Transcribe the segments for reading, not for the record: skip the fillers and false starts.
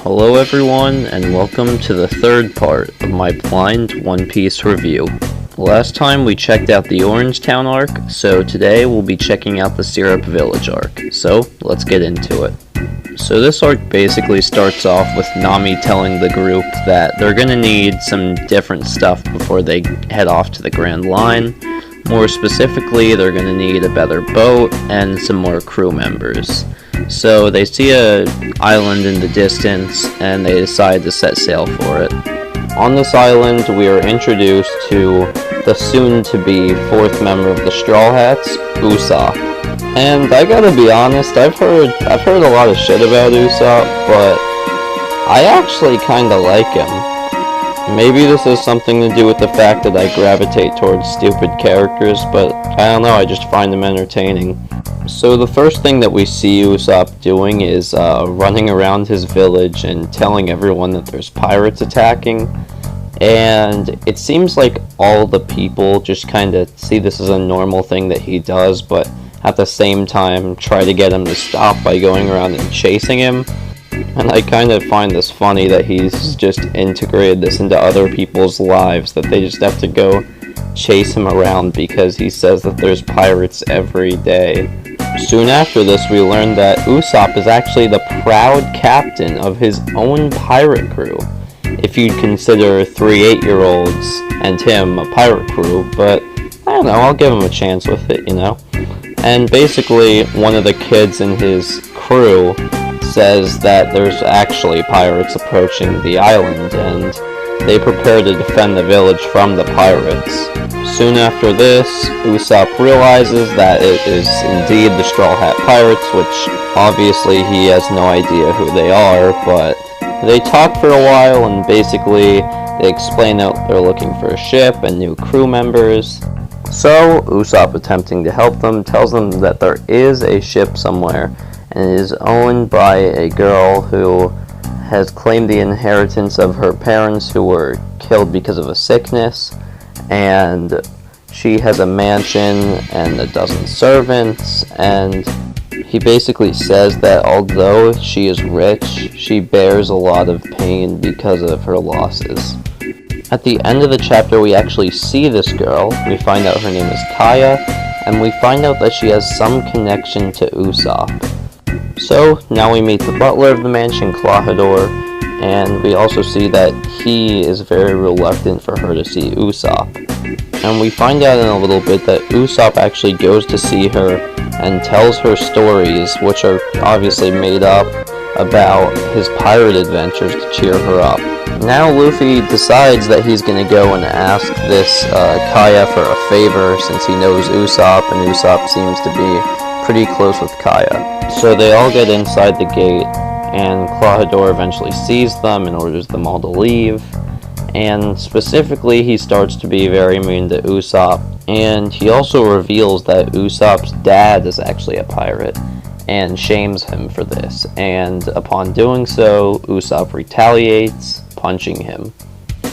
Hello everyone, and welcome to the third part of my blind One Piece review. Last time we checked out the Orangetown arc, so today we'll be checking out the Syrup Village arc. So, let's get into it. So this arc basically starts off with Nami telling the group that they're gonna need some different stuff before they head off to the Grand Line. More specifically, they're gonna need a better boat and some more crew members. So they see an island in the distance and they decide to set sail for it. On this island, we are introduced to the soon-to-be fourth member of the Straw Hats, Usopp. And I gotta be honest, I've heard a lot of shit about Usopp, but I actually kinda like him. Maybe this has something to do with the fact that I gravitate towards stupid characters, but I don't know, I just find them entertaining. So the first thing that we see Usopp doing is running around his village and telling everyone that there's pirates attacking. And it seems like all the people just kind of see this as a normal thing that he does, but at the same time try to get him to stop by going around and chasing him. And I kind of find this funny that he's just integrated this into other people's lives, that they just have to go chase him around because he says that there's pirates every day. Soon after this, we learn that Usopp is actually the proud captain of his own pirate crew. If you'd consider 3 8-year-olds and him a pirate crew, but I don't know, I'll give him a chance with it, you know? And basically, one of the kids in his crew says that there's actually pirates approaching the island, and they prepare to defend the village from the pirates. Soon after this, Usopp realizes that it is indeed the Straw Hat Pirates, which obviously he has no idea who they are, but they talk for a while and basically they explain that they're looking for a ship and new crew members. So Usopp, attempting to help them, tells them that there is a ship somewhere and it is owned by a girl who has claimed the inheritance of her parents who were killed because of a sickness, and she has a mansion and a dozen servants, and he basically says that although she is rich, she bears a lot of pain because of her losses. At the end of the chapter, we actually see this girl. We find out her name is Kaya, and we find out that she has some connection to Usopp. So now we meet the butler of the mansion, Klahadore, and we also see that he is very reluctant for her to see Usopp. And we find out in a little bit that Usopp actually goes to see her and tells her stories, which are obviously made up, about his pirate adventures to cheer her up. Now Luffy decides that he's going to go and ask this Kaya for a favor, since he knows Usopp, and Usopp seems to be pretty close with Kaya. So they all get inside the gate, and Klahadore eventually sees them and orders them all to leave. And specifically, he starts to be very mean to Usopp, and he also reveals that Usopp's dad is actually a pirate, and shames him for this. And upon doing so, Usopp retaliates, punching him.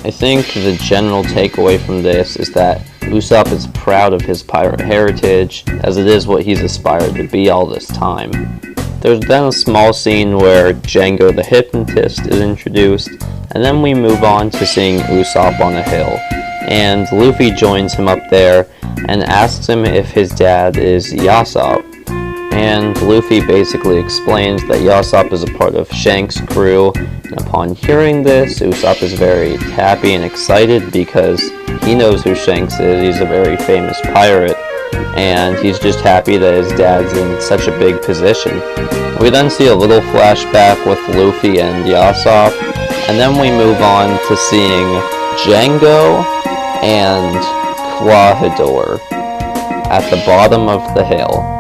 I think the general takeaway from this is that Usopp is proud of his pirate heritage, as it is what he's aspired to be all this time. There's then a small scene where Django the Hypnotist is introduced, and then we move on to seeing Usopp on a hill, and Luffy joins him up there and asks him if his dad is Yasopp. And Luffy basically explains that Yasopp is a part of Shanks' crew, and upon hearing this, Usopp is very happy and excited because he knows who Shanks is. He's a very famous pirate, and he's just happy that his dad's in such a big position. We then see a little flashback with Luffy and Yasopp, and then we move on to seeing Django and Klahadore at the bottom of the hill.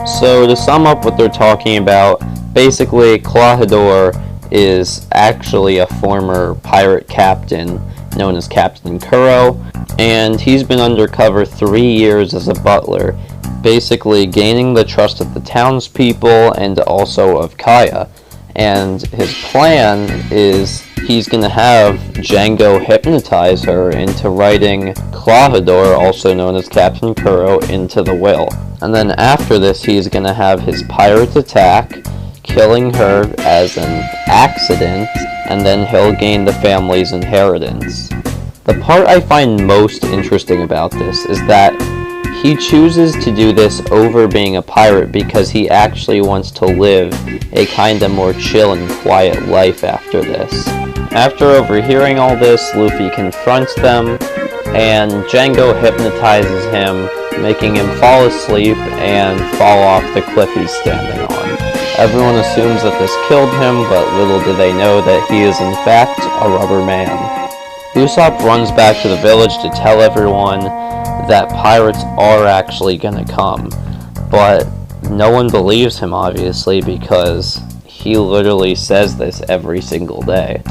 So to sum up what they're talking about, basically Klahadore is actually a former pirate captain known as Captain Kuro, and he's been undercover 3 years as a butler, basically gaining the trust of the townspeople and also of Kaya. And his plan is he's going to have Django hypnotize her into writing Klahadore, also known as Captain Kuro, into the will. And then after this, he's going to have his pirates attack, killing her as an accident, and then he'll gain the family's inheritance. The part I find most interesting about this is that he chooses to do this over being a pirate because he actually wants to live a kinda more chill and quiet life after this. After overhearing all this, Luffy confronts them, and Django hypnotizes him, making him fall asleep and fall off the cliff he's standing on. Everyone assumes that this killed him, but little do they know that he is in fact a rubber man. Usopp runs back to the village to tell everyone that pirates are actually gonna come, but no one believes him, obviously, because he literally says this every single day.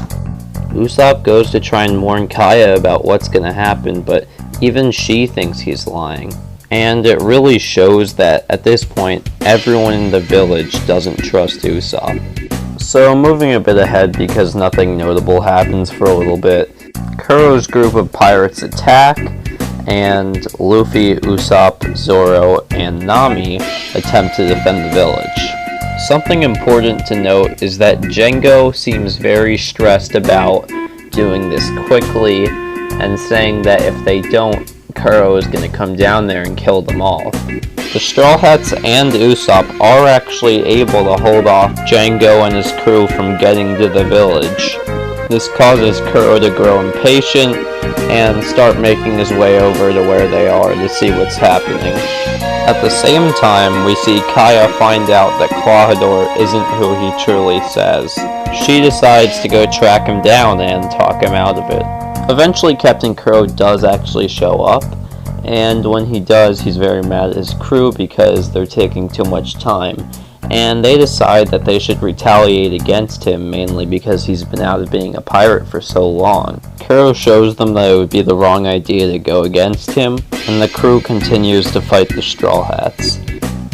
Usopp goes to try and warn Kaya about what's gonna happen, but even she thinks he's lying. And it really shows that at this point, everyone in the village doesn't trust Usopp. So moving a bit ahead because nothing notable happens for a little bit, Kuro's group of pirates attack, and Luffy, Usopp, Zoro, and Nami attempt to defend the village. Something important to note is that Django seems very stressed about doing this quickly and saying that if they don't, Kuro is going to come down there and kill them all. The Straw Hats and Usopp are actually able to hold off Django and his crew from getting to the village. This causes Kuro to grow impatient and start making his way over to where they are to see what's happening. At the same time, we see Kaya find out that Klahadore isn't who he truly says. She decides to go track him down and talk him out of it. Eventually, Captain Kuro does actually show up, and when he does, he's very mad at his crew because they're taking too much time, and they decide that they should retaliate against him, mainly because he's been out of being a pirate for so long. Kuro shows them that it would be the wrong idea to go against him, and the crew continues to fight the Straw Hats.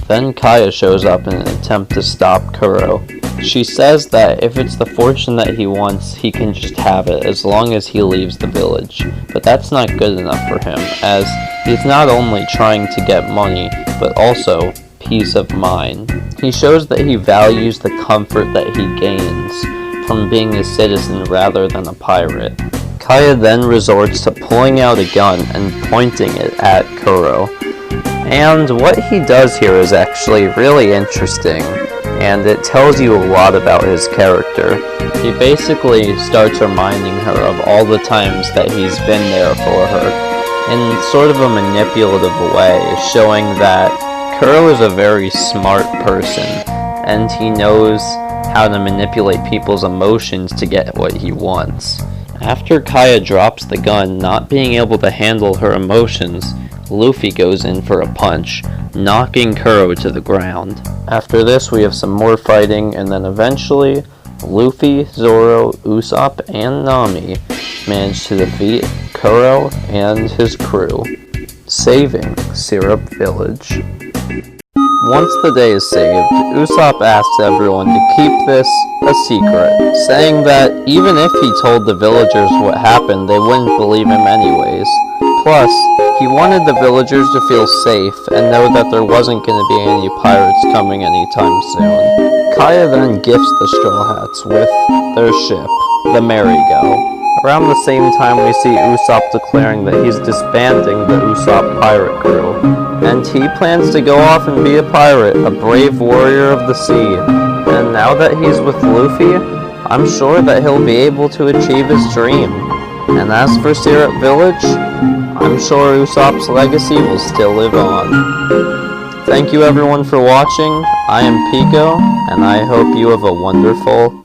Then Kaya shows up in an attempt to stop Kuro. She says that if it's the fortune that he wants, he can just have it as long as he leaves the village. But that's not good enough for him, as he's not only trying to get money, but also peace of mind. He shows that he values the comfort that he gains from being a citizen rather than a pirate. Kaya then resorts to pulling out a gun and pointing it at Kuro. And what he does here is actually really interesting, and it tells you a lot about his character. He basically starts reminding her of all the times that he's been there for her, in sort of a manipulative way, showing that Kuro is a very smart person, and he knows how to manipulate people's emotions to get what he wants. After Kaya drops the gun, not being able to handle her emotions, Luffy goes in for a punch, knocking Kuro to the ground. After this, we have some more fighting, and then eventually, Luffy, Zoro, Usopp, and Nami manage to defeat Kuro and his crew, saving Syrup Village. Once the day is saved, Usopp asks everyone to keep this a secret, saying that even if he told the villagers what happened, they wouldn't believe him anyways. Plus, he wanted the villagers to feel safe and know that there wasn't going to be any pirates coming anytime soon. Kaya then gifts the Straw Hats with their ship, the Marigo. Around the same time, we see Usopp declaring that he's disbanding the Usopp pirate crew, and he plans to go off and be a pirate, a brave warrior of the sea. And now that he's with Luffy, I'm sure that he'll be able to achieve his dream. And as for Syrup Village, I'm sure Usopp's legacy will still live on. Thank you everyone for watching. I am Pico, and I hope you have a wonderful